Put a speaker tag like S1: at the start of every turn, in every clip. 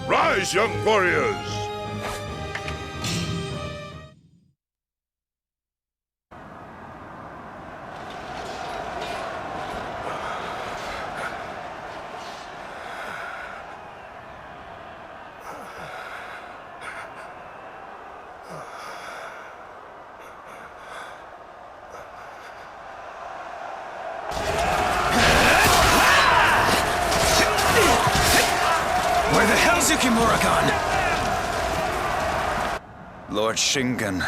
S1: Rise, young warriors!
S2: Where the hell's Yukimura gone? Lord Shingen,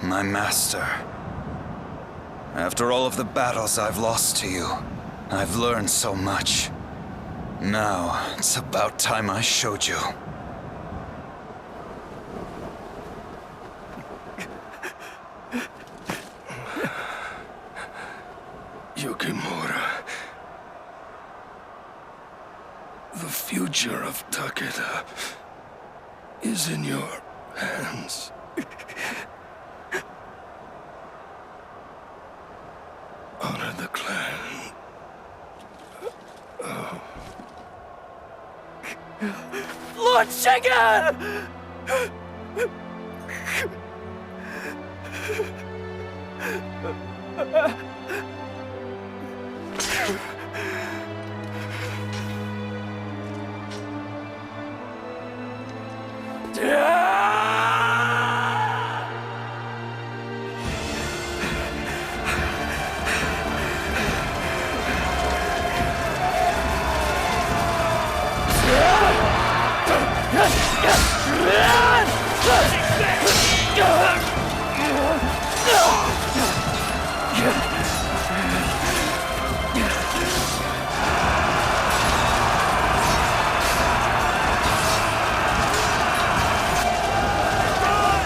S2: my master. After all of the battles I've lost to you, I've learned so much. Now, it's about time I showed you.
S3: Yukimura. The future of Takeda is in your hands. Honor the clan.
S4: Lord Shingen!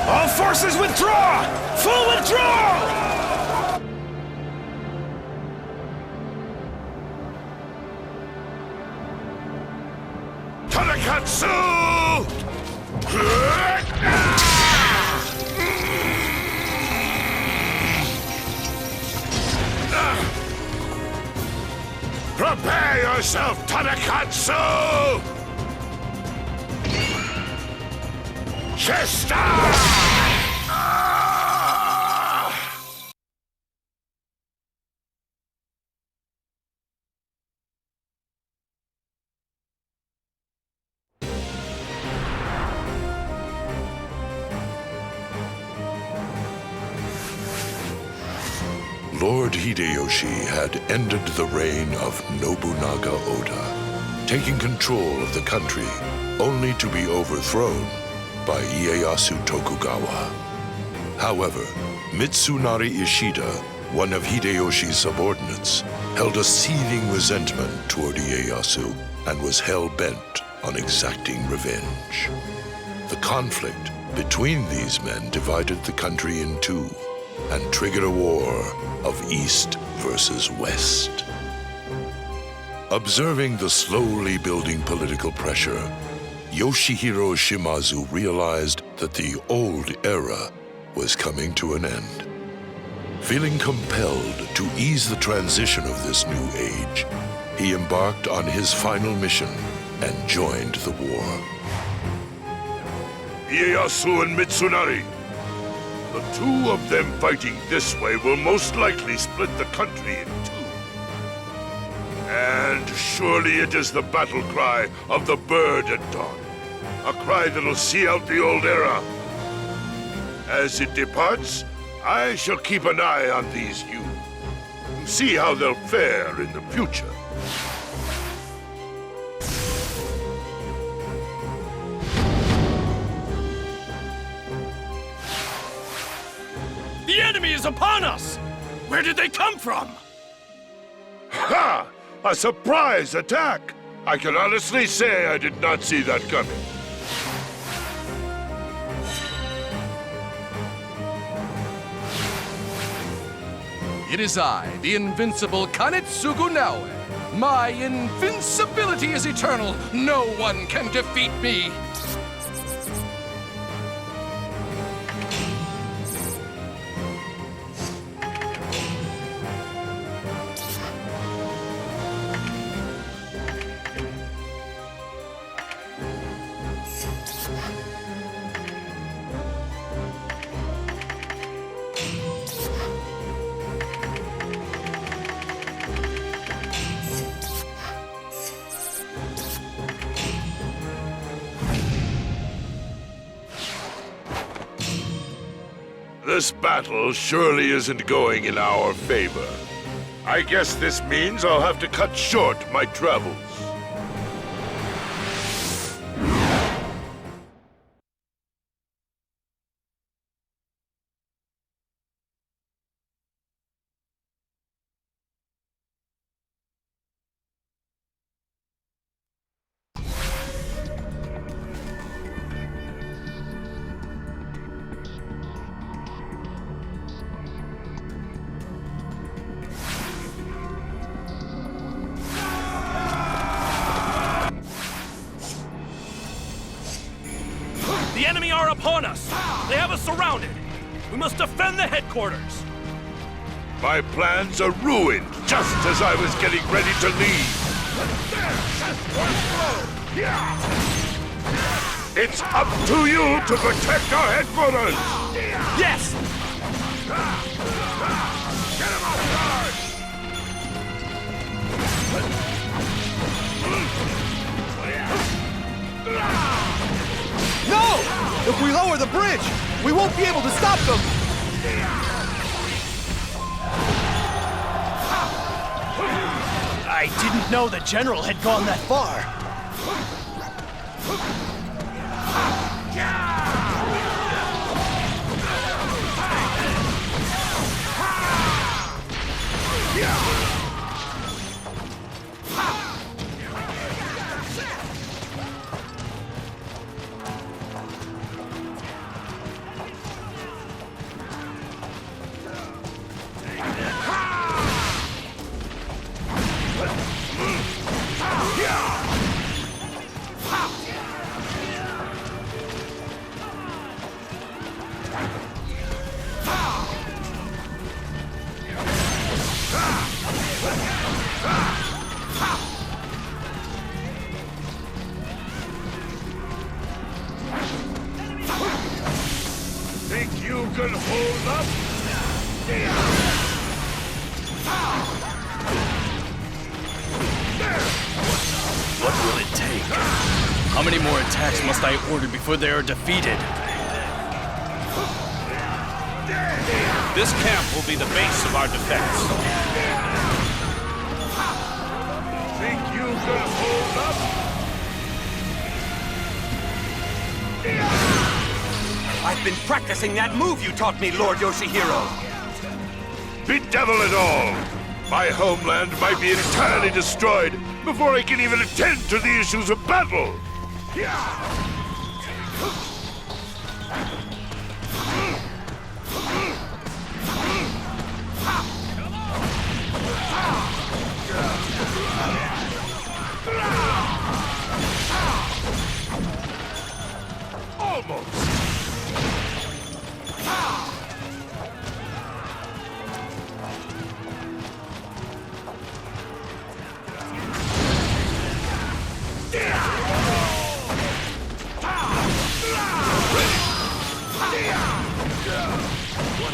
S2: All forces withdraw! Full withdrawal!
S1: Tanakatsu! Prepare yourself, Tanakatsu! Chester!
S3: Lord Hideyoshi had ended the reign of Nobunaga Oda, taking control of the country only to be overthrown by Ieyasu Tokugawa. However, Mitsunari Ishida, one of Hideyoshi's subordinates, held a seething resentment toward Ieyasu and was hell-bent on exacting revenge. The conflict between these men divided the country in two and triggered a war of East versus West. Observing the slowly building political pressure, Yoshihiro Shimazu realized that the old era was coming to an end. Feeling compelled to ease the transition of this new age, he embarked on his final mission and joined the war.
S1: Ieyasu and Mitsunari. The two of them fighting this way will most likely split the country in two. And surely it is the battle cry of the bird at dawn. A cry that'll see out the old era. As it departs, I shall keep an eye on these youth. See how they'll fare in the future.
S4: The enemy is upon us! Where did they come from?
S1: Ha! A surprise attack! I can honestly say I did not see that coming.
S5: It is I, the invincible Kanetsugu Naoe. My invincibility is eternal. No one can defeat me.
S1: This battle surely isn't going in our favor. I guess this means I'll have to cut short my travels.
S4: The enemy are upon us! They have us surrounded! We must defend the headquarters!
S1: My plans are ruined just as I was getting ready to leave. It's up to you to protect our headquarters!
S4: Yes!
S1: Get him off guard!
S6: No! If we lower the bridge, we won't be able to stop them!
S4: I didn't know the general had gone that far.
S1: Think you can hold up?
S4: What will it take? How many more attacks must I order before they are defeated? This camp will be the base of our defense.
S1: Think you can hold up?
S6: I've been practicing that move you taught me, Lord Yoshihiro!
S1: Bedevil it all! My homeland might be entirely destroyed before I can even attend to the issues of battle! Almost!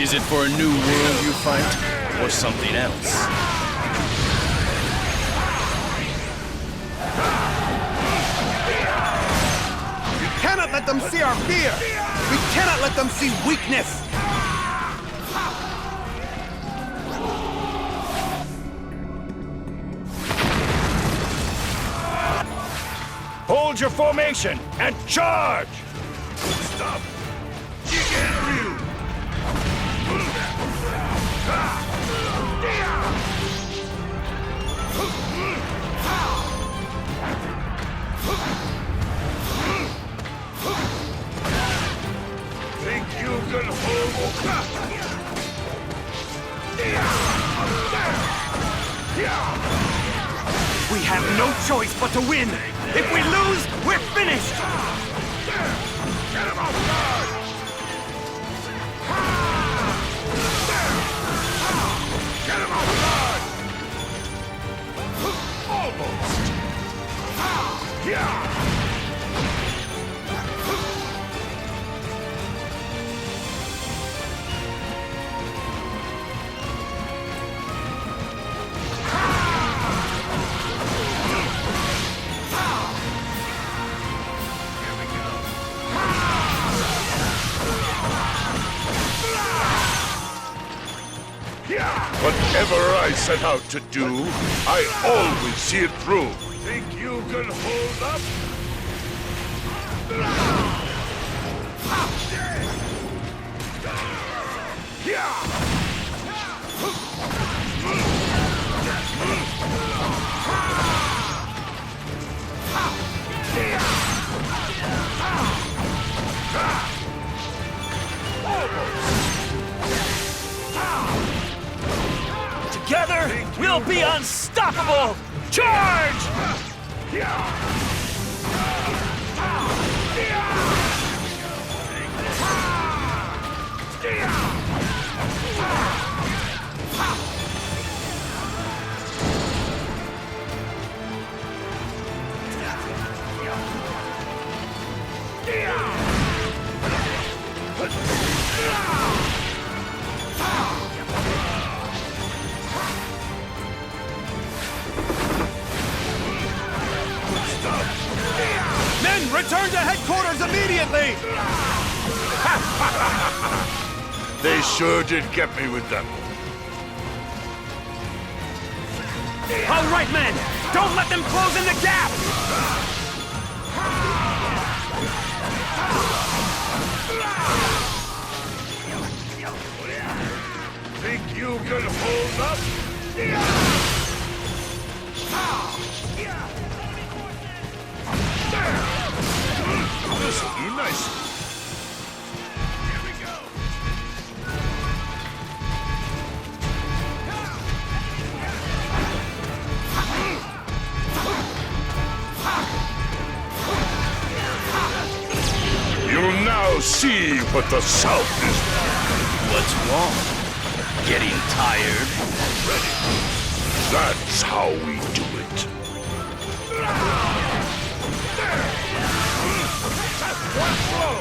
S4: Is it for a new world you fight, or something else?
S6: We cannot let them see our fear! We cannot let them see weakness!
S4: Hold your formation and charge!
S1: Stop! Ryu! Think you can hold?
S6: We have no choice but to win! If we lose, we're finished!
S1: Get him off guard! Get him off guard! Almost! Whatever I set out to do, I always see it through. Think you can hold up?
S7: Together, we'll be unstoppable! Charge!
S6: Men, return to headquarters immediately!
S1: They sure did get me with that.
S7: All right, men! Don't let them close in the gap!
S1: Think you can hold up? This'll do nicely. Here we go. You'll now see what the South is.
S4: What's wrong? Getting tired?
S1: That's how we do it. One blow.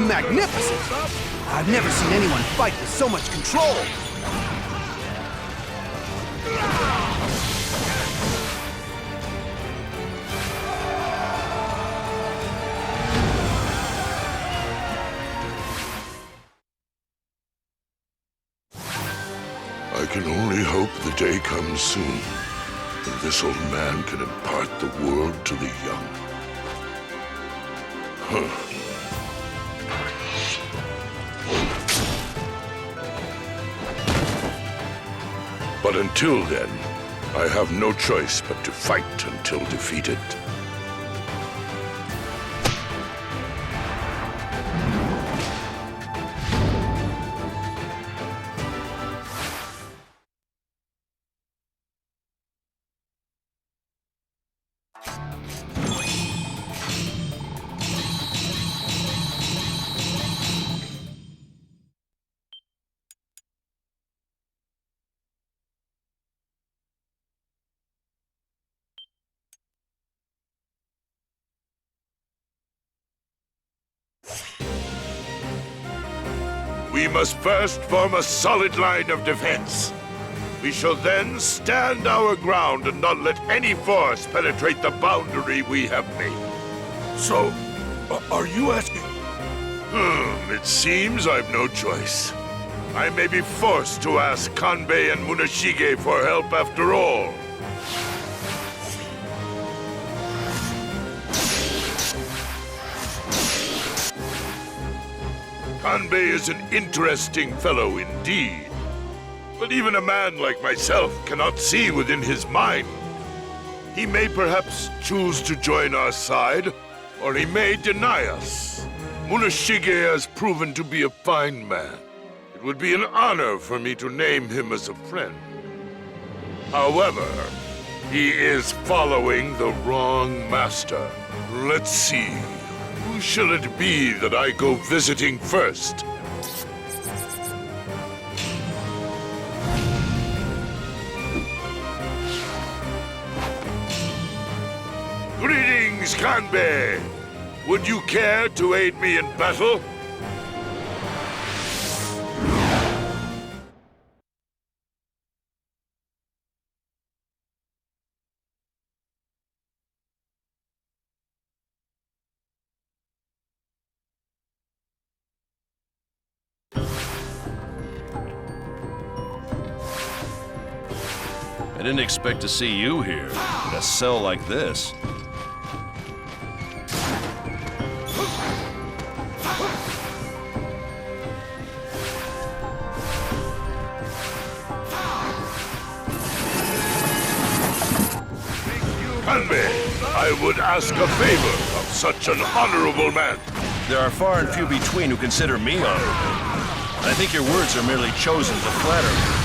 S6: Magnificent! I've never seen anyone fight with so much control!
S3: I can only hope the day comes soon when this old man can impart the world to the young. Huh. But until then, I have no choice but to fight until defeated.
S1: We must first form a solid line of defense. We shall then stand our ground and not let any force penetrate the boundary we have made.
S3: So, are you asking?
S1: It seems I've no choice. I may be forced to ask Kanbe and Muneshige for help after all. Kanbe is an interesting fellow indeed. But even a man like myself cannot see within his mind. He may perhaps choose to join our side, or he may deny us. Muneshige has proven to be a fine man. It would be an honor for me to name him as a friend. However, he is following the wrong master. Let's see. Who shall it be that I go visiting first? Greetings, Kanbe! Would you care to aid me in battle?
S4: didn't expect to see you here, in a cell like this.
S1: Kanbe, I would ask a favor of such an honorable man.
S4: There are far and few between who consider me honorable. I think your words are merely chosen to flatter me.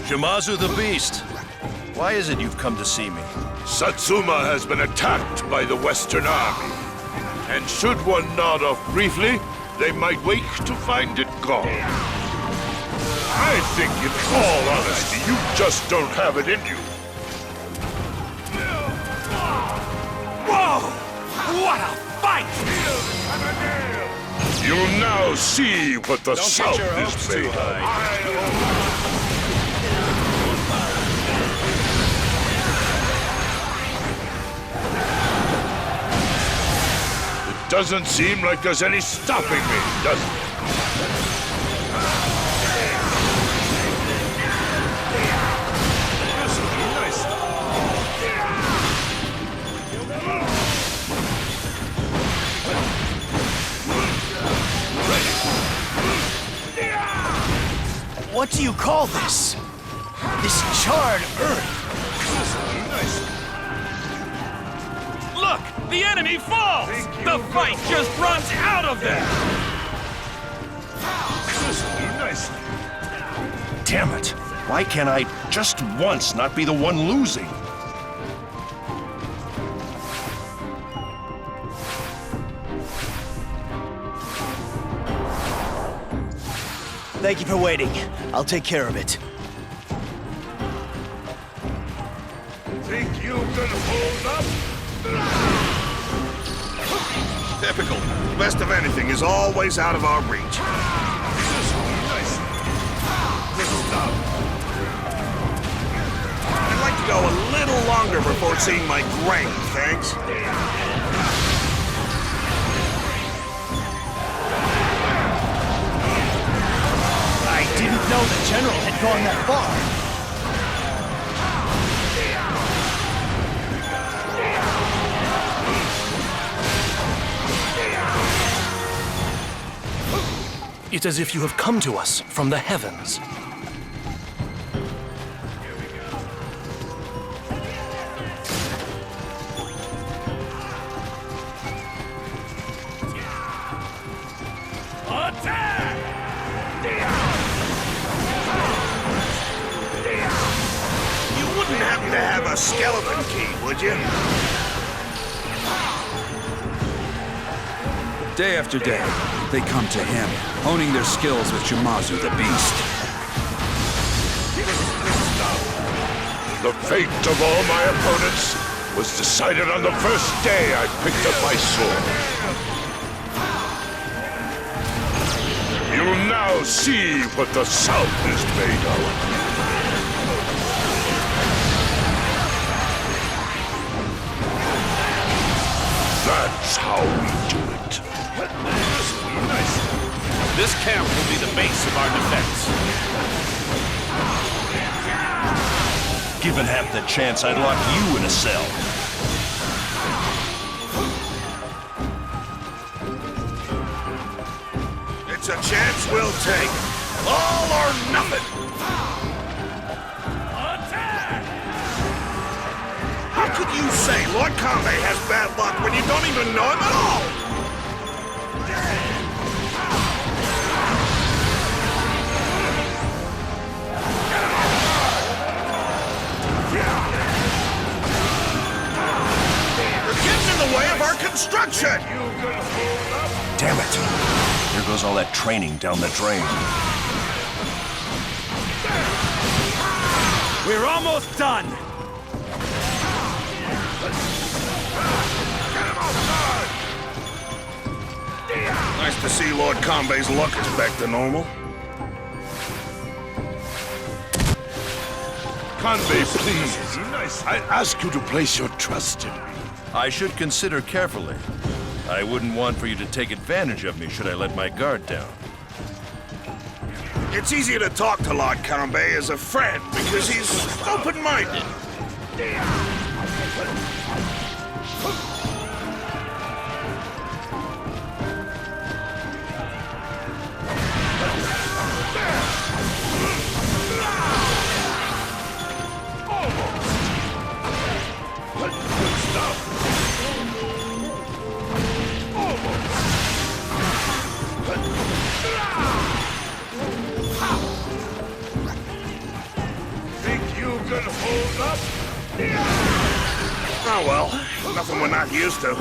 S4: Shimazu the Beast, why is it you've come to see me?
S1: Satsuma has been attacked by the Western Army. And should one nod off briefly, they might wake to find it gone. I think, in all honesty, you just don't have it in you.
S7: Whoa! What a fight!
S1: You'll now see what the South is made of. It doesn't seem like there's any stopping me, does it?
S7: What do you call this? This charred earth. Look! The enemy falls! The fight just runs out of them!
S8: Damn it! Why can't I just once not be the one losing?
S7: Thank you for waiting. I'll take care of it.
S1: Think you can hold up?
S6: Typical. The best of anything is always out of our reach. I'd like to go a little longer before seeing my grave, thanks.
S7: I didn't know the general had gone that far. It's as if you have come to us from the heavens.
S6: You wouldn't happen to have a skeleton key, would you?
S2: Day after day, they come to him, honing their skills with Shimazu the Beast.
S1: The fate of all my opponents was decided on the first day I picked up my sword. You'll now see what the South is made of. That's how we do it.
S8: This camp will be the base of our defense. Given half the chance, I'd lock you in a cell.
S6: It's a chance we'll take. All or nothing. How could you say Lord Kanbe has bad luck when you don't even know him at all? Shit!
S8: Damn it! Here goes all that training down the drain.
S7: We're almost done!
S6: Nice to see Lord Kanbe's luck is back to normal.
S1: Kanbe, please. I ask you to place your trust in me.
S4: I should consider carefully. I wouldn't want for you to take advantage of me should I let my guard down.
S6: It's easier to talk to Lord Kanbe as a friend because he's open-minded. Oh well, nothing we're not used to.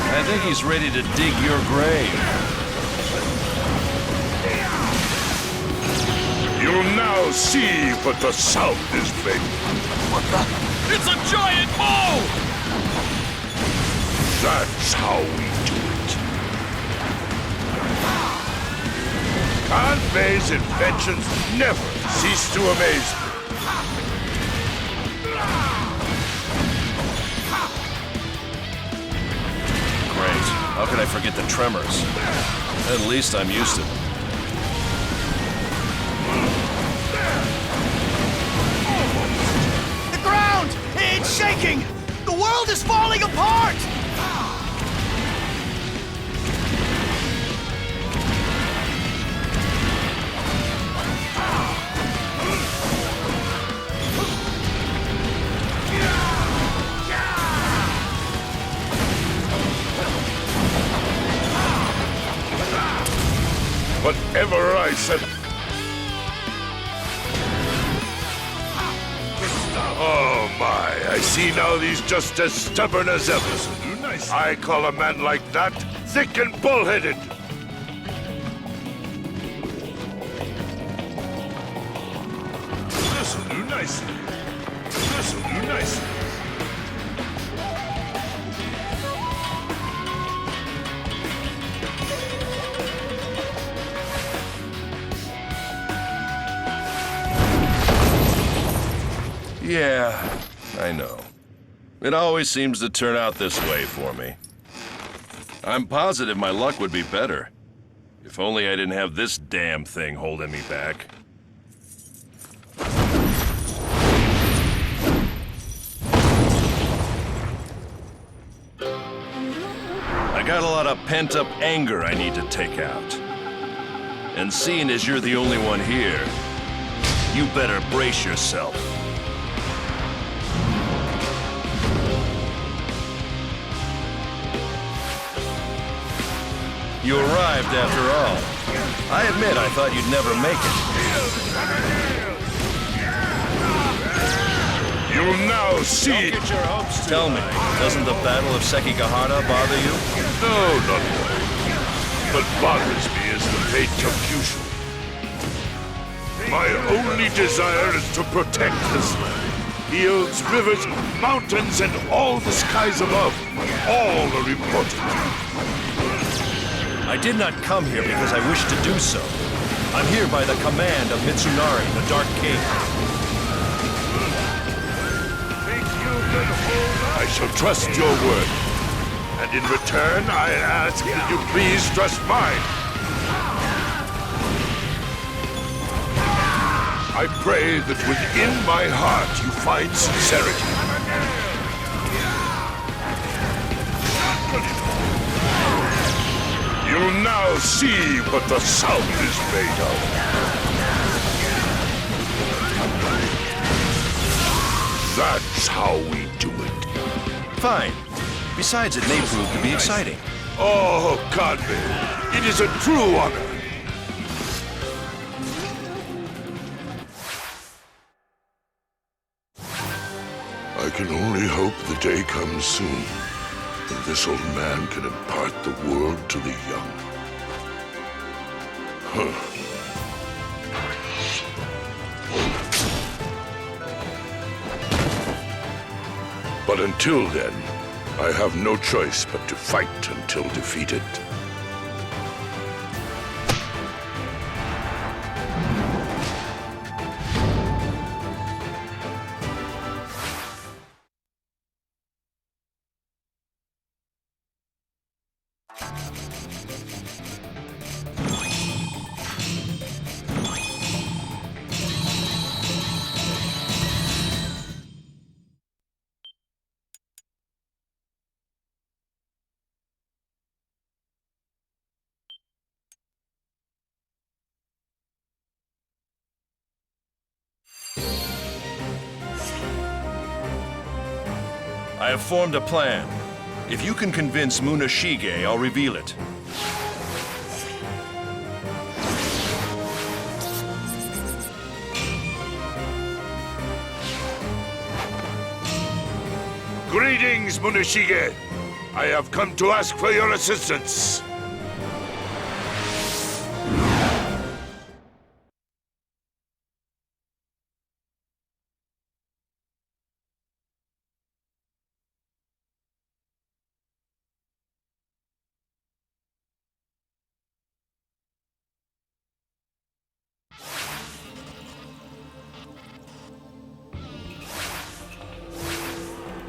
S4: I think he's ready to dig your grave.
S1: You'll now see what the South is made.
S2: What the?
S7: It's a giant mole!
S1: That's how we do it. Kanbe's inventions never cease to amaze me.
S4: Great. How could I forget the tremors? At least I'm used to them.
S7: The ground! It's shaking! The world is falling apart!
S1: Whatever I said. Oh my, I see now he's just as stubborn as ever. I call a man like that thick and bullheaded. This'll do nicely. This'll do nicely.
S4: Yeah, I know. It always seems to turn out this way for me. I'm positive my luck would be better. If only I didn't have this damn thing holding me back. I got a lot of pent-up anger I need to take out. And seeing as you're the only one here, you better brace yourself. You arrived after all. I admit I thought you'd never make it.
S1: You'll now see.
S4: Don't get your hopes too Tell me, doesn't the Battle of Sekigahara bother you?
S1: No, not at all. What bothers me is the fate of Kyushu. My only desire is to protect this land. Fields, rivers, mountains, and all the skies above. All are important.
S4: I did not come here because I wish to do so. I'm here by the command of Mitsunari, the Dark King.
S1: I shall trust your word. And in return, I ask that you please trust mine. I pray that within my heart you find sincerity. You'll now see what the South is made of. That's how we do it.
S4: Fine. Besides, it may prove to be exciting.
S1: Oh, Kanbe, it is a true honor.
S3: can only hope the day comes soon when this old man can impart the world to the young. But until then, I have no choice but to fight until defeated.
S4: I have formed a plan. If you can convince Muneshige, I'll reveal it.
S1: Greetings, Muneshige. I have come to ask for your assistance.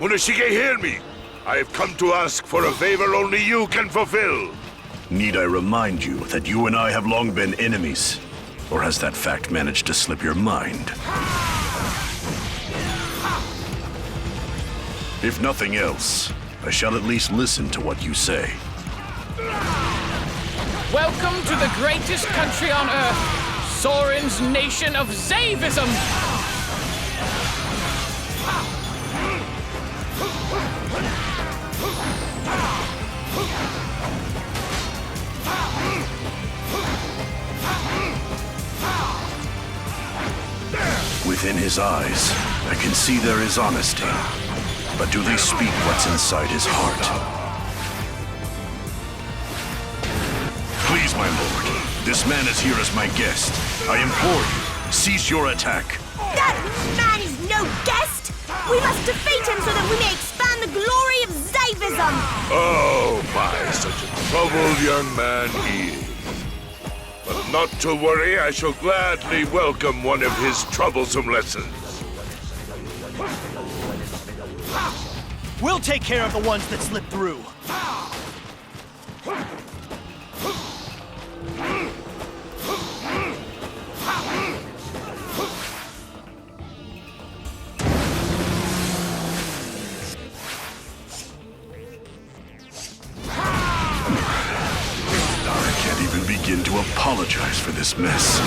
S1: Muneshige, hear me! I have come to ask for a favor only you can fulfill!
S8: Need I remind you that you and I have long been enemies? Or has that fact managed to slip your mind? If nothing else, I shall at least listen to what you say.
S7: Welcome to the greatest country on Earth, Soren's nation of Zavism!
S8: Within his eyes, I can see there is honesty. But do they speak what's inside his heart? Please, my lord, this man is here as my guest. I implore you, cease your attack.
S9: That man is no guest! We must defeat him so that we may expand the glory of Zavism!
S1: Oh my, such a troubled young man he is. But not to worry, I shall gladly welcome one of his troublesome lessons.
S10: We'll take care of the ones that slip through.
S8: I can't even begin to apologize for this mess.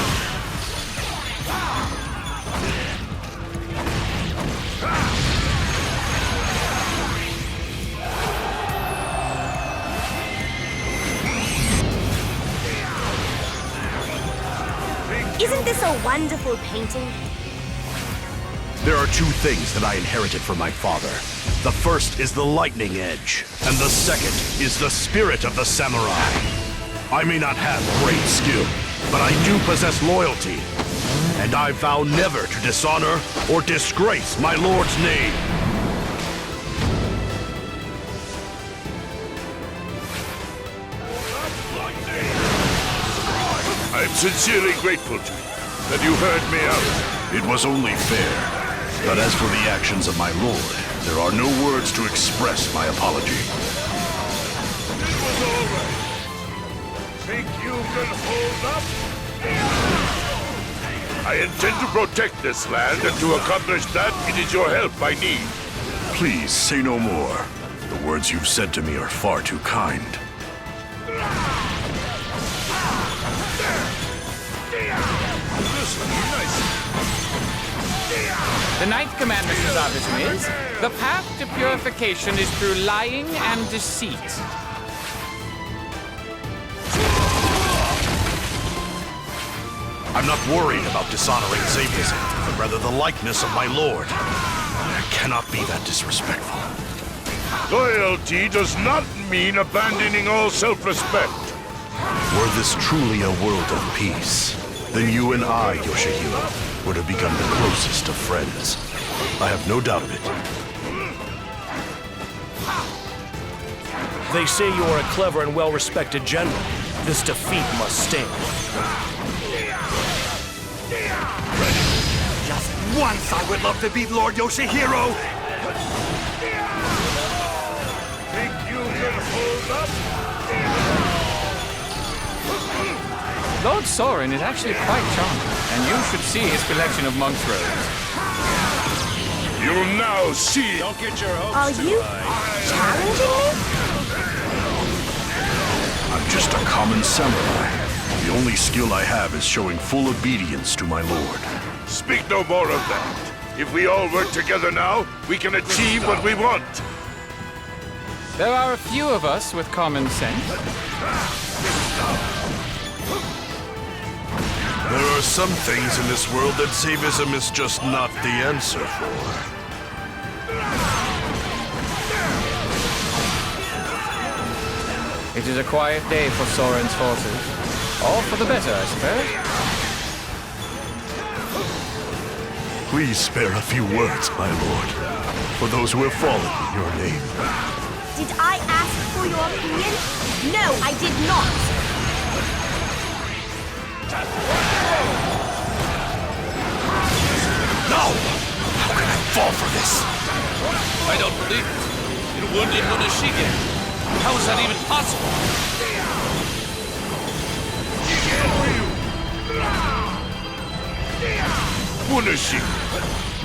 S9: Isn't this a wonderful painting?
S8: There are two things that I inherited from my father. The first is the lightning edge, and the second is the spirit of the samurai. I may not have great skill, but I do possess loyalty. And I vow never to dishonor or disgrace my lord's name.
S1: I'm sincerely grateful to you that you heard me out.
S8: It was only fair. But as for the actions of my lord, there are no words to express my apology.
S1: It was all right. Think you can hold up? I intend to protect this land, and to accomplish that, it is your help I need.
S8: Please say no more. The words you've said to me are far too kind.
S7: The ninth commandment of Zavism is, the path to purification is through lying and deceit.
S8: I'm not worried about dishonoring Zavism, but rather the likeness of my lord. cannot be that disrespectful.
S1: Loyalty does not mean abandoning all self-respect.
S8: Were this truly a world of peace, then you and I, Yoshihiro, would have become the closest of friends. I have no doubt of it.
S10: They say you are a clever and well-respected general. This defeat must sting.
S6: Just once I would love to beat Lord Yoshihiro!
S1: Think you can hold up?
S7: Lord Soren is actually quite charming, and you should see his collection of monk's robes.
S1: You'll now see.
S6: Don't get your hopes
S9: Are
S6: too
S9: you
S6: high.
S9: challenging me?
S8: I'm just a common samurai. The only skill I have is showing full obedience to my lord.
S1: Speak no more of that. If we all work together now, we can achieve what we want.
S7: There are a few of us with common sense.
S8: There are some things in this world that Zavism is just not the answer for.
S7: It is a quiet day for Soren's forces. All for the better, I suppose.
S8: Please spare a few words, my lord, for those who have fallen in your name.
S9: Did I ask for your opinion? No, I did not.
S8: No! How can I fall for this?
S10: I don't believe it. You wounded Muneshige. How is that even possible?
S1: Muneshige,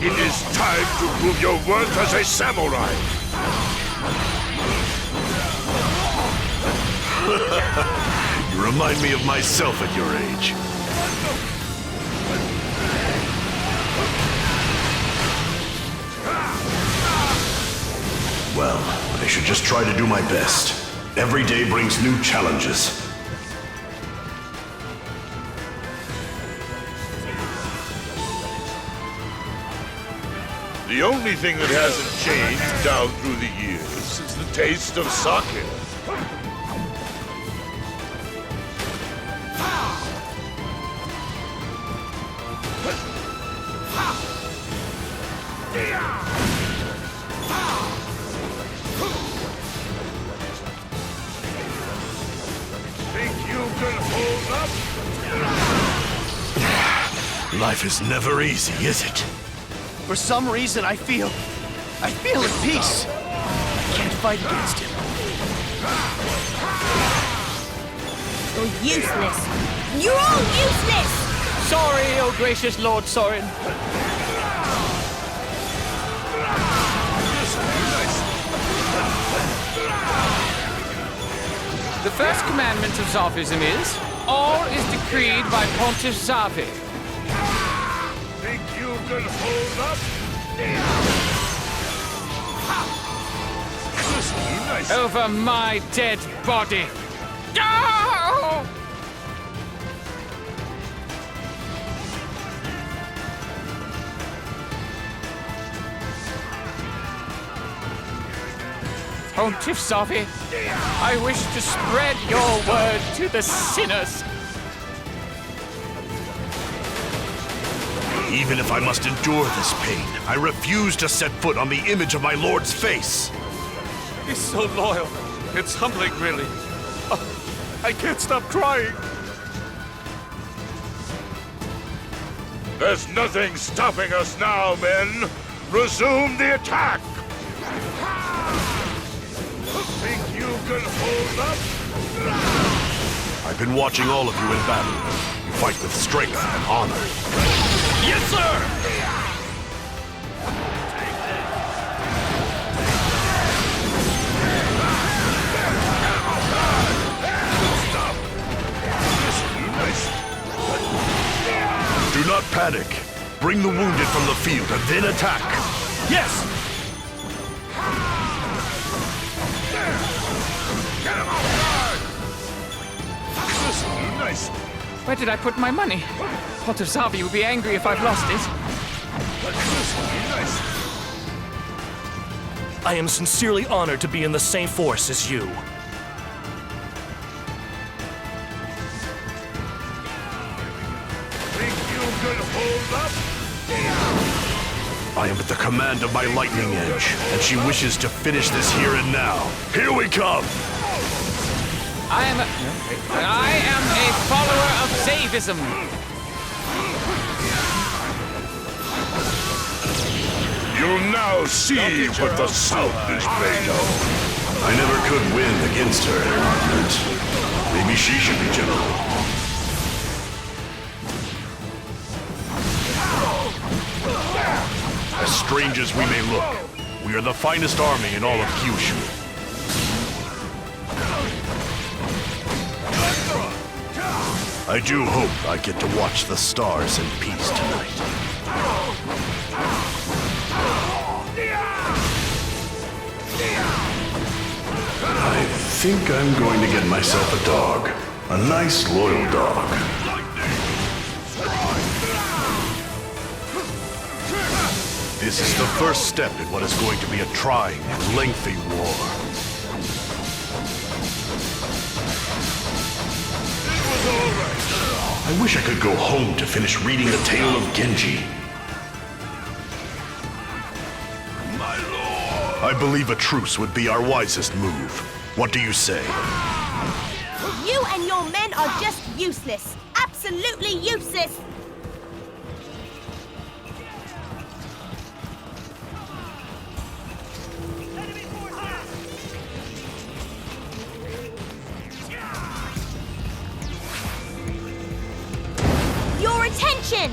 S1: it is time to prove your worth as a samurai.
S8: You remind me of myself at your age. Well, I should just try to do my best. Every day brings new challenges.
S1: The only thing that hasn't changed down through the years is the taste of sake. Think you can hold up?
S8: Life is never easy, is it?
S10: For some reason, I feel at peace. I can't fight against him.
S9: You're useless. You're all useless!
S7: Sorry, oh gracious Lord Soren. The first commandment of Zavism is, all is decreed by Pontiff Zavi.
S1: Think you can hold up? Nice.
S7: Over my dead body. Oh! Pontiff Zavi, I wish to spread your word to the sinners.
S8: Even if I must endure this pain, I refuse to set foot on the image of my lord's face.
S10: He's so loyal. It's humbling, really. I can't stop crying.
S1: There's nothing stopping us now, men. Resume the attack. Think you can hold up?
S8: I've been watching all of you in battle. You fight with strength and honor.
S10: Yes, sir!
S8: Do not panic. Bring the wounded from the field and then attack.
S10: Yes!
S1: Nice.
S7: Where did I put my money? Pontiff Zavi will be angry if I've lost it.
S11: I am sincerely honored to be in the same force as you.
S1: Think you could hold up?
S8: I am at the command of my lightning edge, and she wishes to finish this here and now. Here we come!
S7: I am a follower of Zavism.
S1: You'll now see what the South is made of.
S8: I never could win against her, but maybe she should be general. As strange as we may look, we are the finest army in all of Kyushu. I do hope I get to watch the stars in peace tonight. I think I'm going to get myself a dog. A nice, loyal dog. This is the first step in what is going to be a trying and lengthy war. I wish I could go home to finish reading the tale of Genji.
S1: My lord!
S8: I believe a truce would be our wisest move. What do you say?
S9: You and your men are just useless. Absolutely useless. Your attention!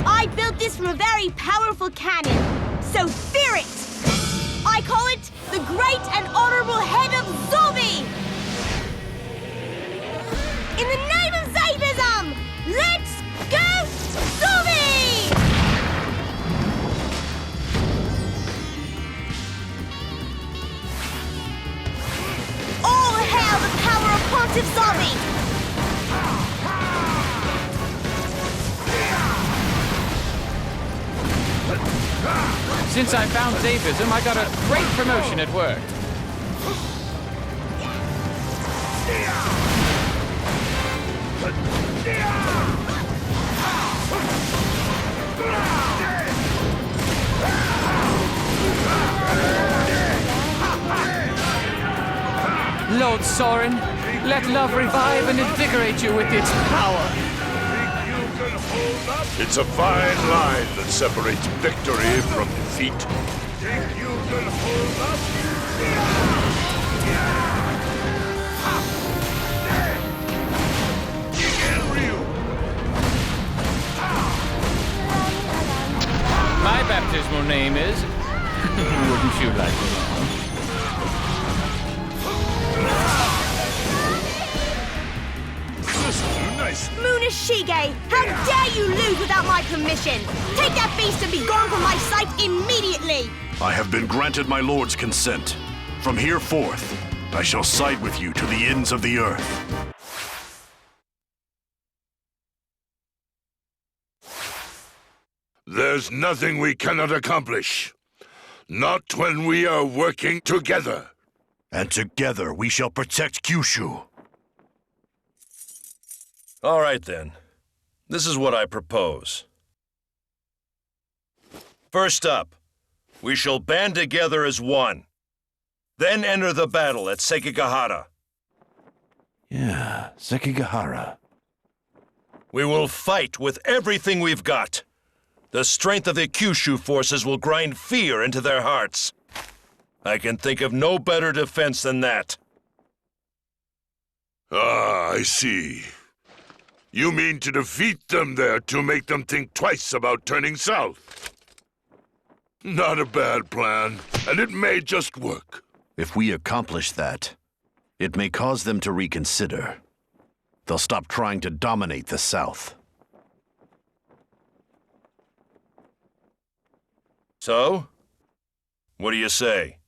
S9: I built this from a very powerful cannon, so fear it! I call it the Great and Honorable Head of Zombie! In the name of Zavism, let's go Zombie! All hail the power of Pontiff Zombie!
S7: Since I found Zavism, I got a great promotion at work. Lord Soren, let love revive and invigorate you with its power.
S1: It's a fine line that separates victory from defeat. Think you can hold up?
S7: My baptismal name is... Wouldn't you like to know?
S9: Muneshige, how dare you lose without my permission? Take that beast and be gone from my sight immediately!
S8: I have been granted my lord's consent. From here forth, I shall side with you to the ends of the earth.
S1: There's nothing we cannot accomplish. Not when we are working together.
S8: And together we shall protect Kyushu.
S4: All right, then. This is what I propose. First up, we shall band together as one. Then enter the battle at Sekigahara.
S8: Yeah, Sekigahara.
S4: We will fight with everything we've got. The strength of the Kyushu forces will grind fear into their hearts. I can think of no better defense than that.
S1: Ah, I see. You mean to defeat them there to make them think twice about turning south? Not a bad plan, and it may just work.
S8: If we accomplish that, it may cause them to reconsider. They'll stop trying to dominate the South.
S4: So? What do you say?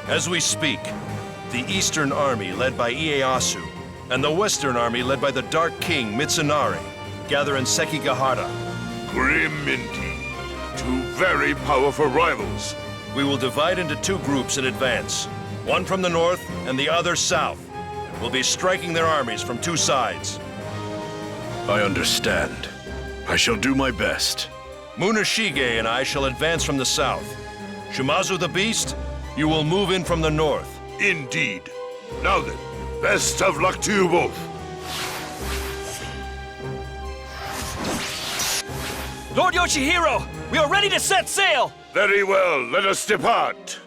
S4: As we speak, the Eastern Army led by Ieyasu and the Western Army led by the Dark King Mitsunari gather in Sekigahara.
S1: Grim indeed. Two very powerful rivals.
S4: We will divide into two groups in advance, one from the north and the other south. We'll be striking their armies from two sides.
S8: I understand. I shall do my best.
S4: Muneshige and I shall advance from the south. Shimazu the Beast, you will move in from the north.
S1: Indeed. Now then, best of luck to you both.
S11: Lord Yoshihiro, we are ready to set sail!
S1: Very well, let us depart.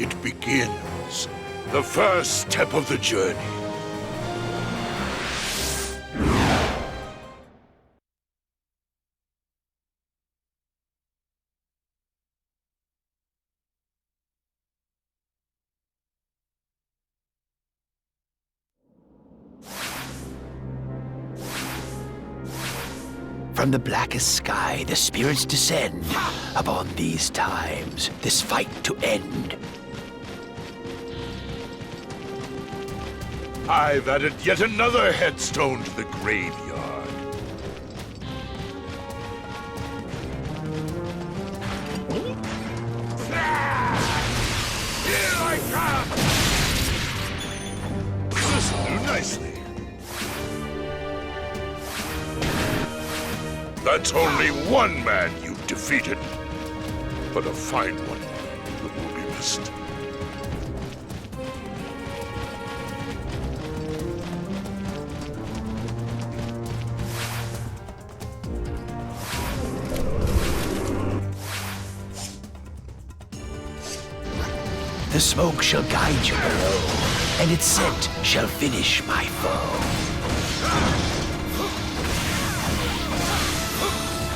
S1: It begins. The first step of the journey.
S10: From the blackest sky, the spirits descend upon these times, this fight to end.
S1: I've added yet another headstone to the graveyard. Here I come! This'll do nicely. That's only one man you've defeated, but a fine one that will be missed.
S10: The smoke shall guide you below, and its scent shall finish my foe.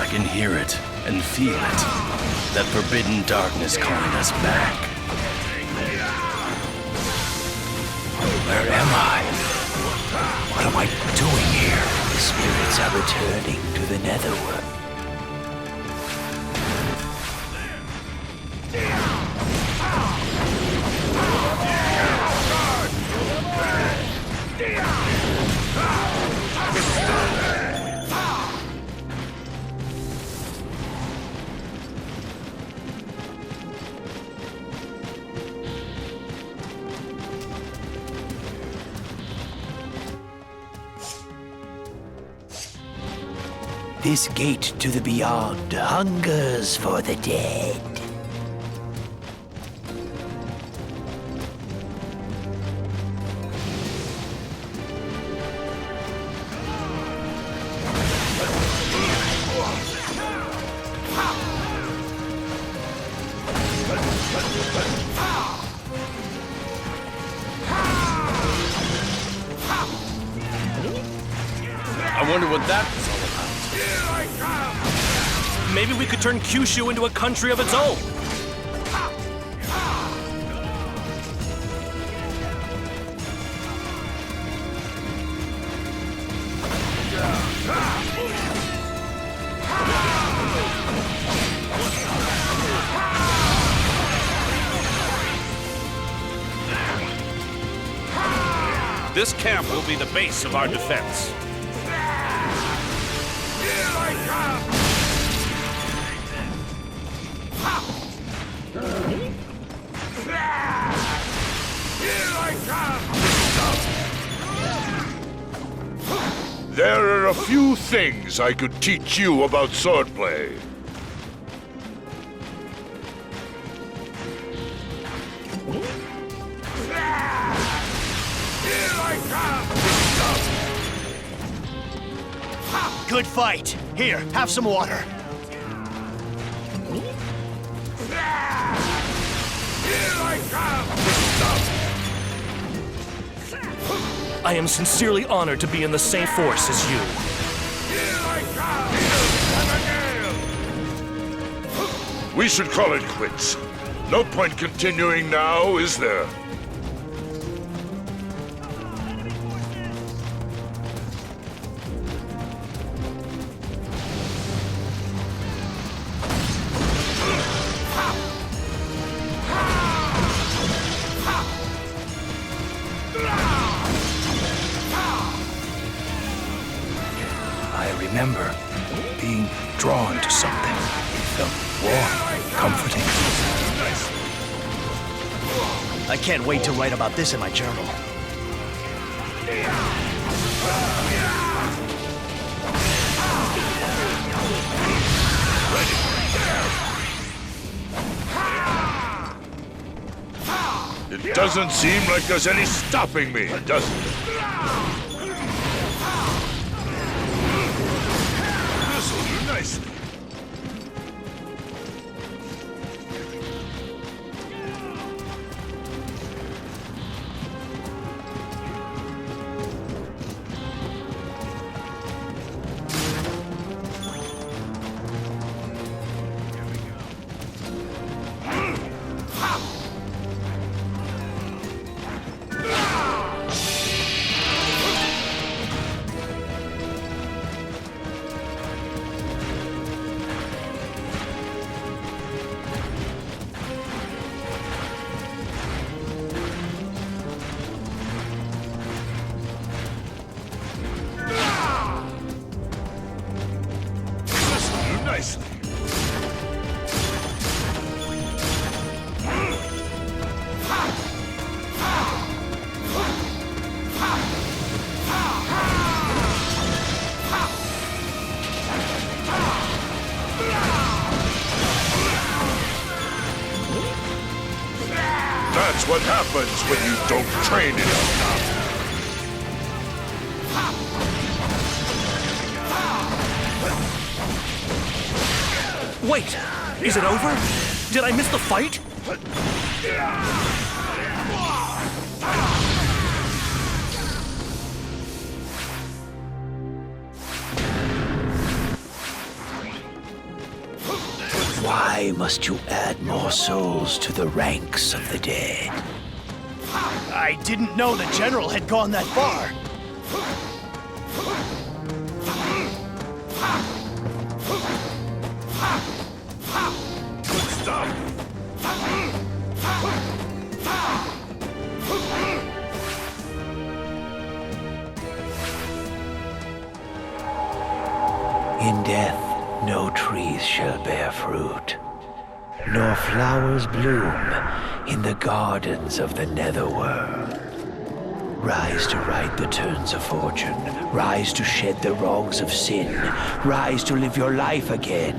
S11: I can hear it and feel it. That forbidden darkness calling us back.
S10: Where am I? What am I doing here? The spirits are returning to the netherworld. This gate to the beyond hungers for the dead.
S11: I wonder what that was all about. Maybe we could turn Kyushu into a country of its own.
S8: This camp will be the base of our defense.
S1: There are a few things I could teach you about swordplay.
S10: Good fight. Here, have some water.
S1: Here I come!
S11: I am sincerely honored to be in the same force as you.
S1: We should call it quits. No point continuing now, is there?
S10: I remember being drawn to something. It felt warm, comforting.
S6: I can't wait to write about this in my journal.
S1: It doesn't seem like there's any stopping me, does it? This'll do nicely. That's what happens when you don't train enough.
S11: Wait! Is it over? Did I miss the fight?
S10: Why must you add more souls to the ranks of the dead?
S6: I didn't know the General had gone that far.
S1: Good stuff.
S10: In death, no trees shall bear fruit, nor flowers bloom in the gardens of the netherworld. Rise to right the turns of fortune, rise to shed the wrongs of sin, rise to live your life again.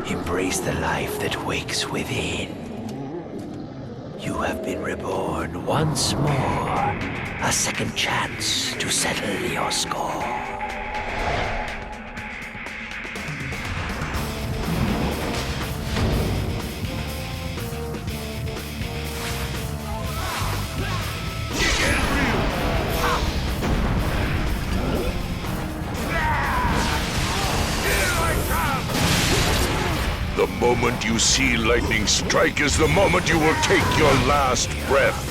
S10: Embrace the life that wakes within. You have been reborn once more, a second chance to settle your score.
S1: The moment you see lightning strike is the moment you will take your last breath.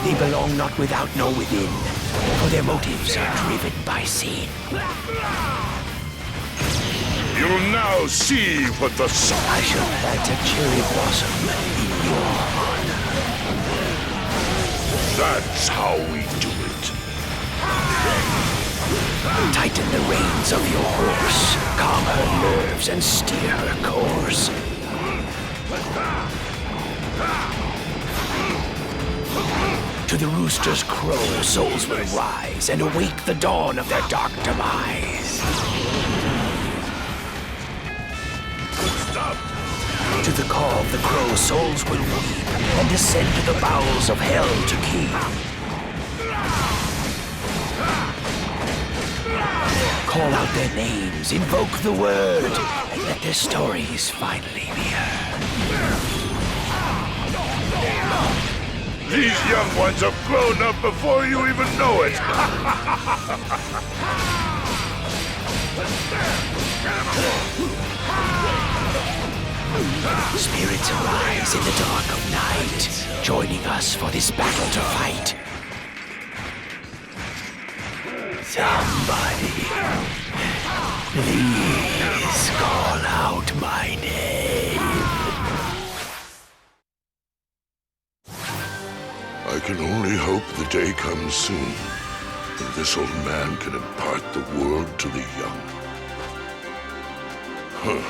S10: They belong not without nor within, for their motives are driven by sin.
S1: You'll now see what the sun...
S10: I shall plant a cherry blossom in your honor.
S1: That's how we do it.
S10: Tighten the reins of your horse, calm her nerves and steer her course. To the rooster's crow, souls will rise and awake the dawn of their dark demise. To the call of the crow, souls will weep and descend to the bowels of hell to keep. Call out their names, invoke the word, and let their stories finally be heard.
S1: These young ones have grown up before you even know it.
S10: Spirits arise in the dark of night, joining us for this battle to fight. Somebody, please call out my name.
S3: I can only hope the day comes soon when this old man can impart the world to the young. Huh.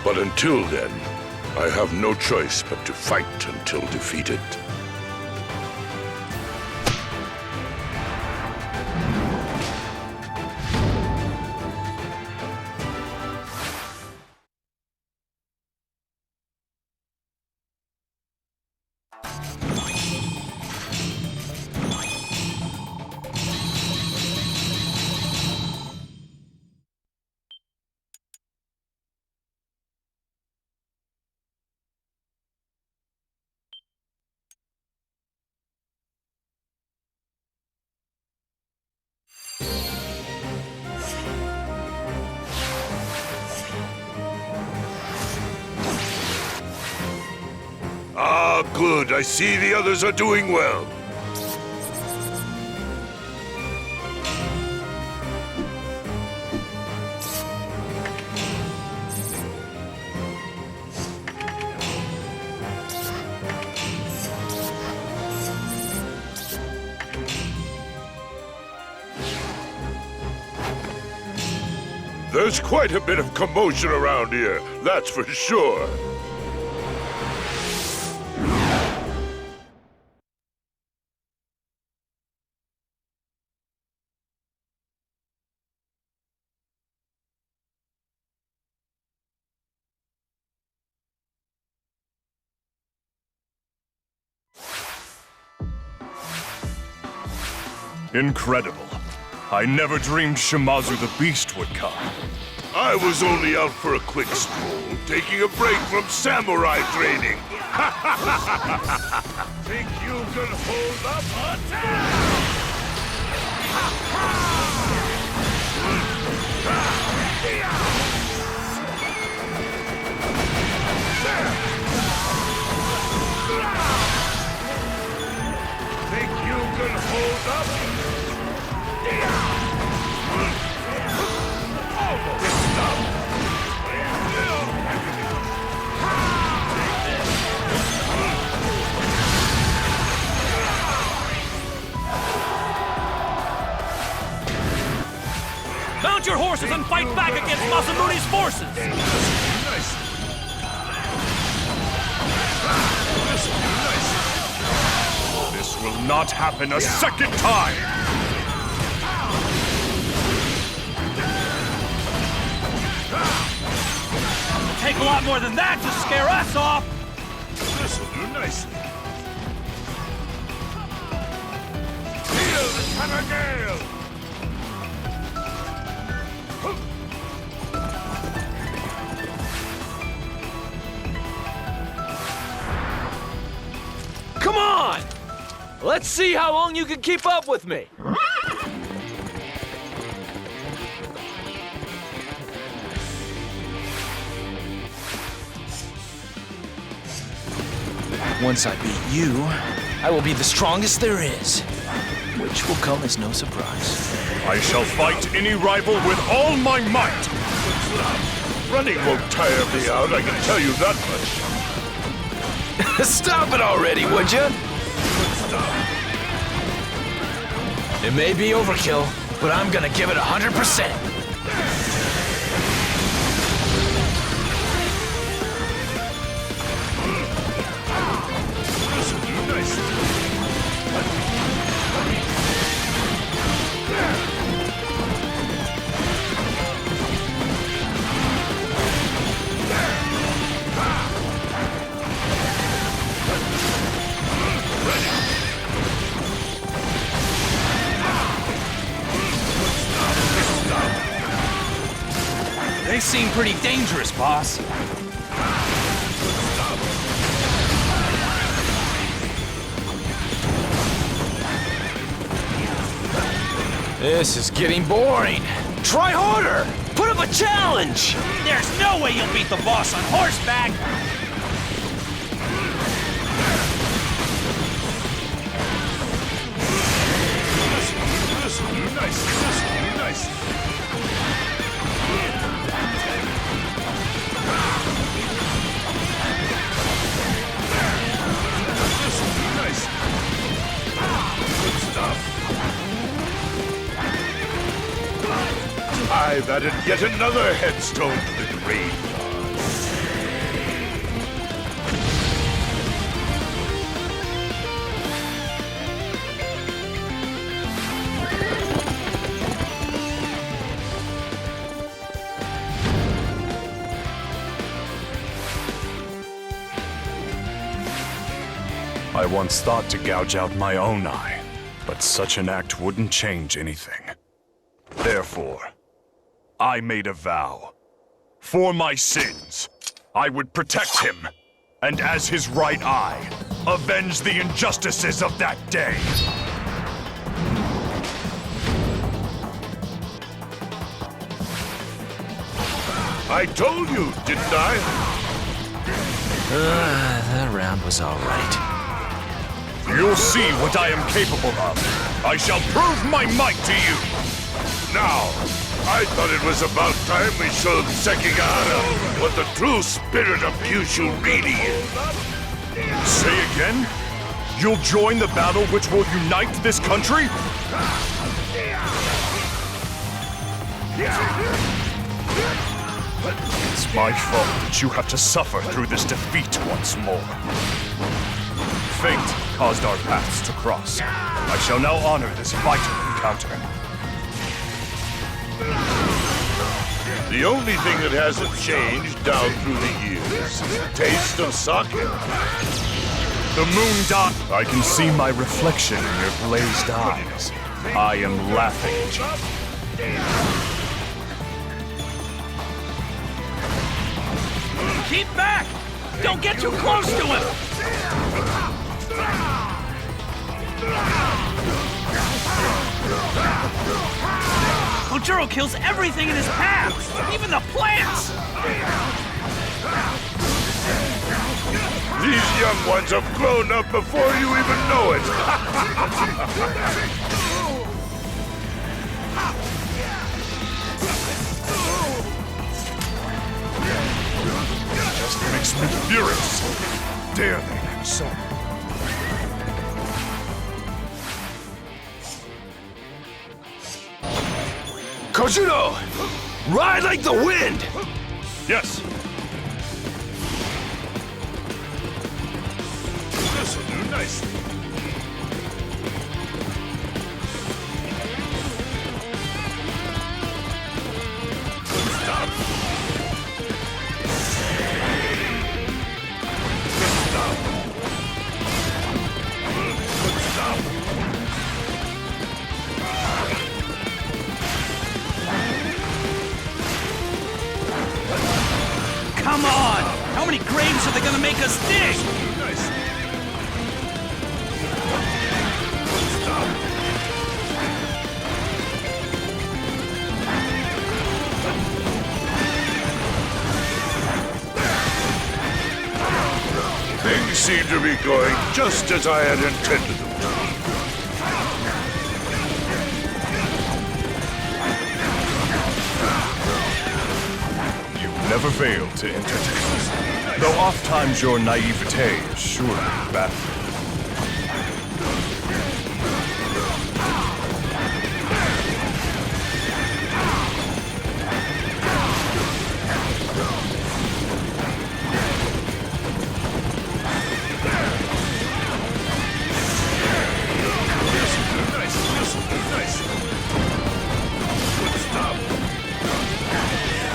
S3: But until then, I have no choice but to fight until defeated.
S1: Ah, good. I see the others are doing well. There's quite a bit of commotion around here, that's for sure.
S6: Incredible. I never dreamed Shimazu the Beast would come.
S1: I was only out for a quick stroll, taking a break from samurai training. Think you can hold up a town? Think you can hold up?
S11: Mount your horses and fight back against Masamune's forces!
S6: This will not happen a second time!
S11: Take a lot more than that to scare us off!
S1: This'll do nicely. Feel the summer gale!
S12: Come on! Let's see how long you can keep up with me. Once I beat you, I will be the strongest there is, which will come as no surprise.
S6: I shall fight any rival with all my might!
S1: Running won't tire me out, I can tell you that much.
S12: Stop it already, would you? It may be overkill, but I'm gonna give it 100%. seem pretty dangerous, boss. This is getting boring. Try harder! Put up a challenge!
S6: There's no way you'll beat the boss on horseback!
S1: I've added yet another headstone to the grave.
S8: I once thought to gouge out my own eye, but such an act wouldn't change anything. Therefore, I made a vow. For my sins, I would protect him, and as his right eye, avenge the injustices of that day.
S1: I told you, didn't I?
S12: That round was all right.
S8: You'll see what I am capable of. I shall prove my might to you.
S1: Now, I thought it was about time we showed Sekigahara what the true spirit of Kyushu really is.
S8: Say again? You'll join the battle which will unite this country? It's my fault that you have to suffer through this defeat once more. Fate caused our paths to cross. I shall now honor this vital encounter.
S1: The only thing that hasn't changed down through the years is the taste of sake.
S8: The moon dot. I can see my reflection in your glazed eyes. I am laughing at you.
S6: Keep back! Don't get too close to him! Kojiro kills everything in his path, even the plants!
S1: These young ones have grown up before you even know it.
S8: Just makes me furious. Dare they insult me?
S6: Kojiro! Ride like the wind!
S8: Yes.
S1: This'll do nicely. Stop. Stop.
S6: Come on! How many graves are they gonna make us dig?
S1: Nice. Things seem to be going just as I had intended them to.
S8: Never fail to entertain. Though oft-times your naivete is surely baffling.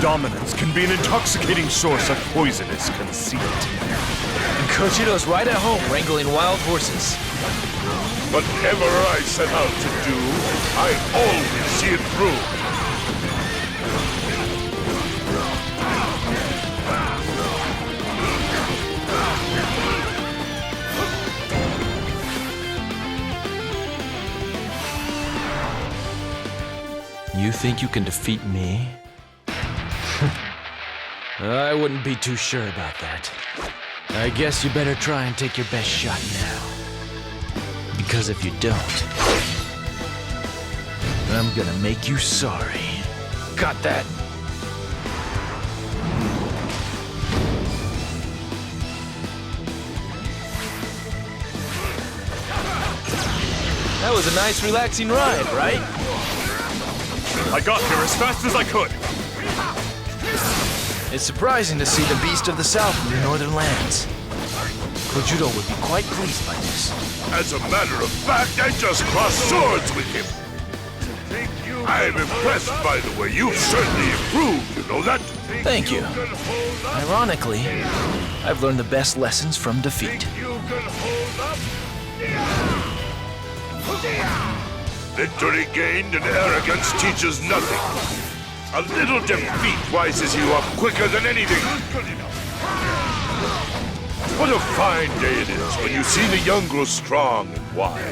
S8: Dominance can be an intoxicating source of poisonous conceit.
S12: And Kojiro's right at home wrangling wild horses.
S1: Whatever I set out to do, I always see it through.
S12: You think you can defeat me? I wouldn't be too sure about that. I guess you better try and take your best shot now. Because if you don't, I'm gonna make you sorry. Got that? That was a nice, relaxing ride, right?
S6: I got here as fast as I could.
S12: It's surprising to see the beast of the south in the northern lands. Kojudo would be quite pleased by this.
S1: As a matter of fact, I just crossed swords with him. I'm impressed by the way you've certainly improved, you know that?
S12: Thank you. Ironically, I've learned the best lessons from defeat.
S1: Victory gained and arrogance teaches nothing. A little defeat wises you up quicker than anything. What a fine day it is when you see the young grow strong and wise.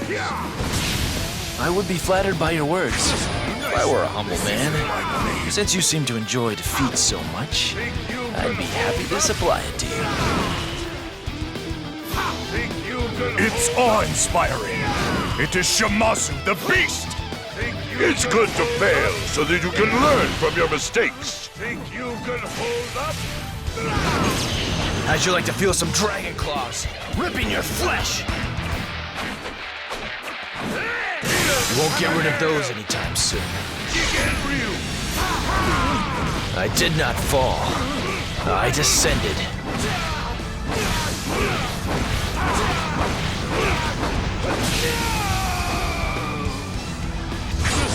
S12: I would be flattered by your words if I were a humble man. Since you seem to enjoy defeat so much, I'd be happy to supply it to you.
S6: It's awe-inspiring. It is Shimazu, the beast!
S1: It's good to fail so that you can learn from your mistakes.
S12: How'd you like to feel some dragon claws ripping your flesh? You won't get rid of those anytime soon. I did not fall. I descended.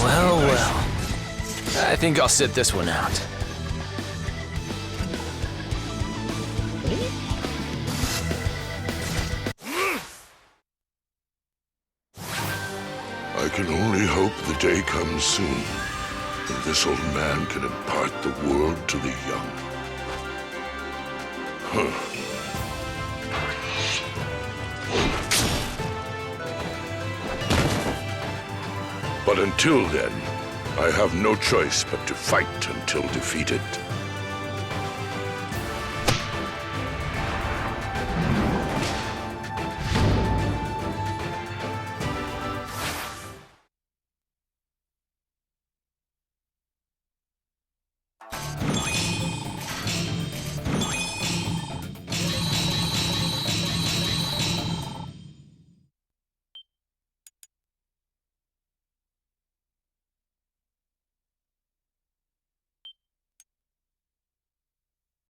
S12: Well, well. I think I'll sit this one out.
S3: I can only hope the day comes soon when this old man can impart the world to the young. Huh. But until then, I have no choice but to fight until defeated.